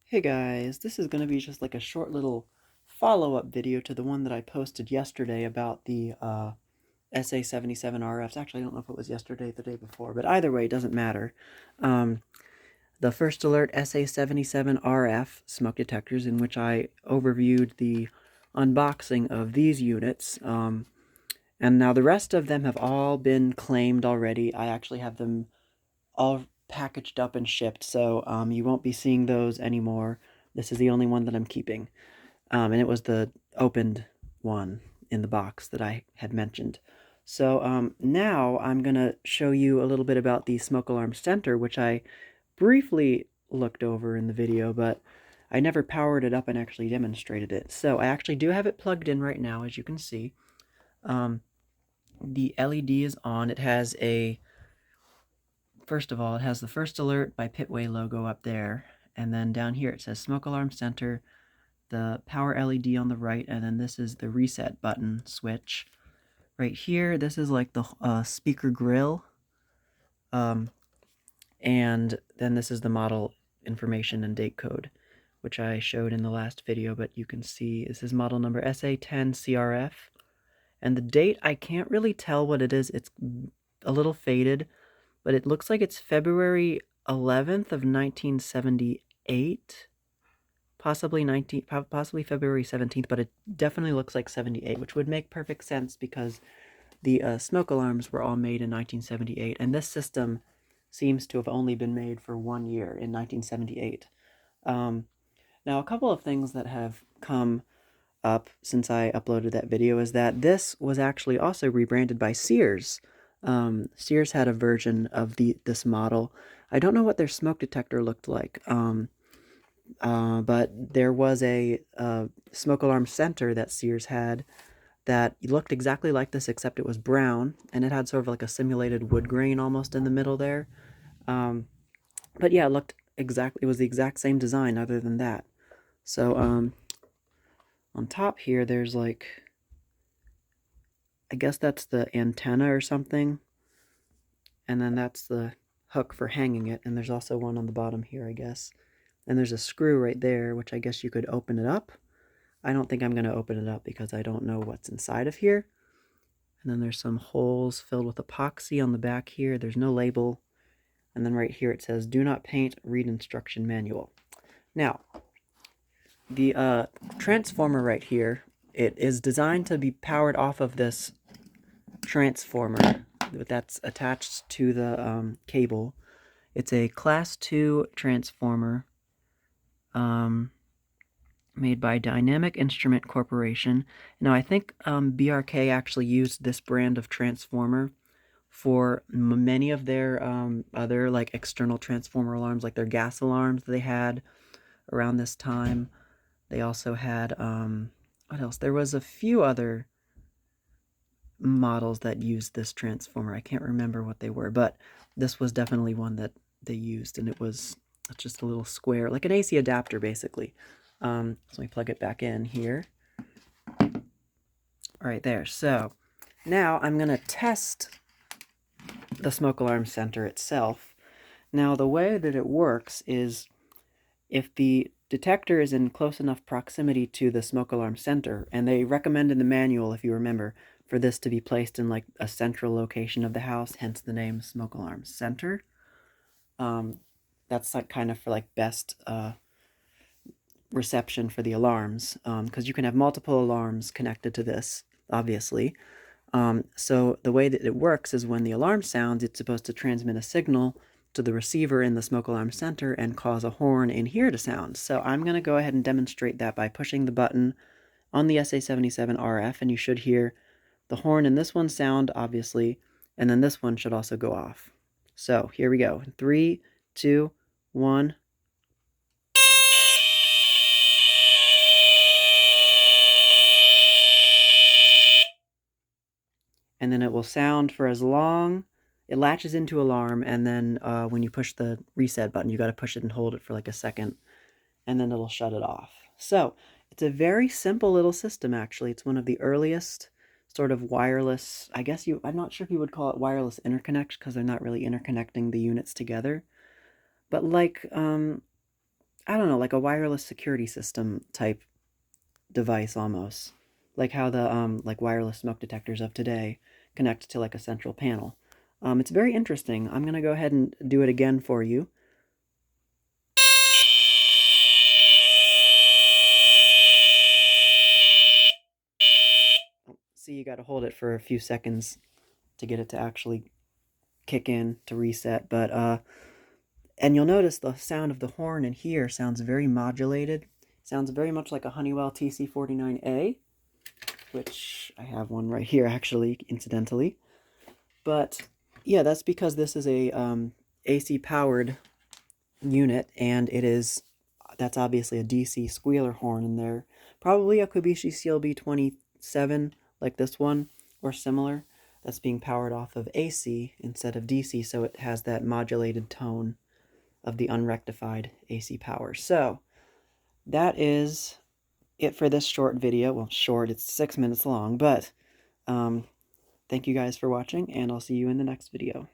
Hey guys, this is going to be just like a short little follow-up video to the one that I posted yesterday about the SA10CRFs. Actually, I don't know if it was yesterday or the day before, but either way, it doesn't matter. Um, the first alert SA77RF smoke detectors, in which I overviewed the unboxing of these units. And now the rest of them have all been claimed already. I actually have them all packaged up and shipped, so you won't be seeing those anymore. This is the only one that I'm keeping, and it was the opened one in the box that I had mentioned. So now I'm going to show you a little bit about the smoke alarm center, which I briefly looked over in the video, but I never powered it up and actually demonstrated it. So I actually do have it plugged in right now, as you can see. The LED is on. It has a First of all, it has the first alert by Pitway logo up there, and then down here it says Smoke Alarm Center, the power LED on the right, and then this is the reset button switch. Right here, this is like the speaker grill, and then this is the model information and date code, which I showed in the last video, but you can see this is model number SA10CRF, and the date, I can't really tell what it is. It's a little faded, but it looks like it's February 11th of 1978, possibly February 17th, but it definitely looks like 78, which would make perfect sense because the smoke alarms were all made in 1978, and this system seems to have only been made for 1 year in 1978. Now, a couple of things that have come up since I uploaded that video is that this was actually also rebranded by Sears. Sears had a version of this model. I don't know what their smoke detector looked like, but there was a smoke alarm center that Sears had that looked exactly like this, except it was brown, and it had sort of like a simulated wood grain almost in the middle there. But yeah, it was the exact same design other than that. So on top here, there's like, I guess that's the antenna or something. And then that's the hook for hanging it. And there's also one on the bottom here, I guess. And there's a screw right there, which I guess you could open it up. I don't think I'm going to open it up because I don't know what's inside of here. And then there's some holes filled with epoxy on the back here. There's no label. And then right here it says, "Do not paint, read instruction manual." Now, the transformer right here, it is designed to be powered off of this transformer that's attached to the cable. It's a Class 2 transformer made by Dynamic Instrument Corporation. Now, I think BRK actually used this brand of transformer for many of their other like external transformer alarms, like their gas alarms they had around this time. They also had, what else? There was a few other models that used this transformer. I can't remember what they were, but this was definitely one that they used, and it was just a little square, like an AC adapter, basically. So let me plug it back in here. All right, there. So now I'm going to test the smoke alarm center itself. Now, the way that it works is if the detector is in close enough proximity to the smoke alarm center, and they recommend in the manual, if you remember, for this to be placed in like a central location of the house, hence the name smoke alarm center. That's like kind of for like best reception for the alarms, because you can have multiple alarms connected to this, obviously. So the way that it works is when the alarm sounds, it's supposed to transmit a signal to the receiver in the smoke alarm center and cause a horn in here to sound. So I'm going to go ahead and demonstrate that by pushing the button on the SA77RF, and you should hear the horn in this one sound, obviously, and then this one should also go off. So here we go. 3, 2, 1. And then it will sound for as long. It latches into alarm, and then when you push the reset button, you got to push it and hold it for like a second, and then it'll shut it off. So it's a very simple little system, actually. It's one of the earliest sort of wireless, I'm not sure if you would call it wireless interconnect because they're not really interconnecting the units together. But like I don't know, like a wireless security system type device almost. Like how the like wireless smoke detectors of today connect to like a central panel. It's very interesting. I'm gonna go ahead and do it again for you. See, you got to hold it for a few seconds to get it to actually kick in to reset. But and you'll notice the sound of the horn in here sounds very modulated. Sounds very much like a Honeywell TC49A, which I have one right here actually, incidentally. But yeah, that's because this is a AC powered unit, and that's obviously a DC squealer horn in there. Probably a Kobishi CLB27 like this one or similar that's being powered off of AC instead of DC, so it has that modulated tone of the unrectified AC power. So that is it for this short video. Well, short, it's 6 minutes long, but thank you guys for watching, and I'll see you in the next video.